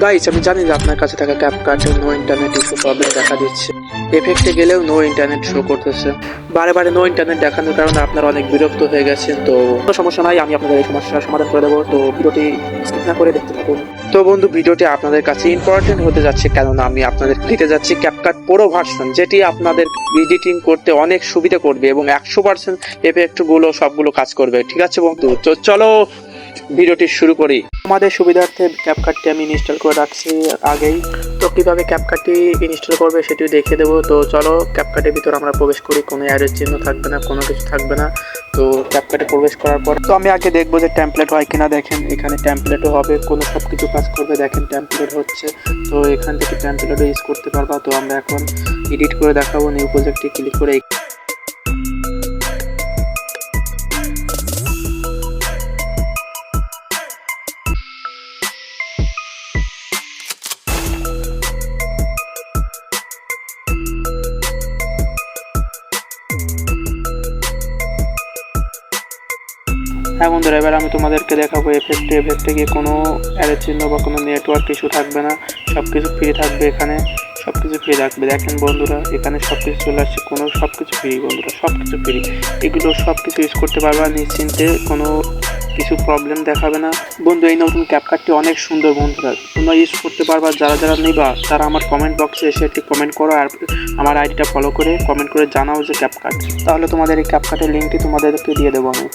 Guys, আমি জানি যে আপনার কাছে থাকা CapCut no internet issue problem দেখা দিচ্ছে। এফেক্টে গেলেও নো ইন্টারনেট শো করতেছে। বারে বারে নো ইন্টারনেট দেখানোর কারণে আপনারা অনেক বিরক্ত হয়ে গেছেন। তো কোনো সমস্যা নাই, আমি আপনাদের এই সমস্যার সমাধান করে দেবো। তো ভিডিওটি স্কিপ না করে দেখতে থাকুন। তো বন্ধু, ভিডিওটি আপনাদের কাছে ইম্পর্টেন্ট হতে যাচ্ছে, কেননা আমি আপনাদের দিতে যাচ্ছি ক্যাপকাট প্রো ভার্সন, যেটি আপনাদের এডিটিং করতে অনেক সুবিধা করবে এবং 100% এফেক্টগুলো সবগুলো কাজ করবে। ঠিক আছে বন্ধু, তো চলো ভিডিওটি শুরু করি। আমাদের সুবিধার্থে ক্যাপকাটটি আমি ইনস্টল করে রাখছি আগেই। তো কিভাবে ক্যাপকাটটি ইনস্টল করবে সেটিও দেখিয়ে দেবো। তো চলো ক্যাপকাটের ভিতর আমরা প্রবেশ করি। কোনো অ্যারোর চিহ্ন থাকবে না, কোনো কিছু থাকবে না। তো ক্যাপকাটে প্রবেশ করার পর তো আমি আগে দেখবো যে টেমপ্লেট হয় কিনা। দেখেন এখানে টেমপ্লেটও হবে, কোনো সব কিছু কাজ করবে। দেখেন টেমপ্লেট হচ্ছে, তো এখান থেকে টেমপ্লেটও ইউজ করতে পারবা। তো আমরা এখন এডিট করে দেখাবো। নিউ প্রজেক্টে ক্লিক করে হ্যাঁ বন্ধুরা, এবার আমি তোমাদেরকে দেখাবো এফেক্টে গিয়ে কোনো অ্যারো চিহ্ন বা কোনো নেটওয়ার্ক ইস্যু থাকবে না। সব কিছু ফ্রি থাকবে, এখানে সব কিছু ফ্রি থাকবে। দেখেন বন্ধুরা, এখানে সব কিছু চলে আসছে, কোনো সব কিছু ফ্রি বন্ধুরা, সব কিছু ফ্রি। এগুলো সব কিছু ইউজ করতে পারবা নিশ্চিন্তে, কোনো কিছু প্রবলেম দেখাবে না। বন্ধু, এই নতুন ক্যাপকাটটি অনেক সুন্দর বন্ধুরা, তোমরা ইউজ করতে পারবা। যারা যারা নেবা তারা আমার কমেন্ট বক্সে এসে একটি কমেন্ট করো, আর আমার আইডিটা ফলো করে কমেন্ট করে জানাও যে ক্যাপকাট, তাহলে তোমাদের এই ক্যাপকাটের লিঙ্কটি তোমাদেরকে দিয়ে দেবো আমি।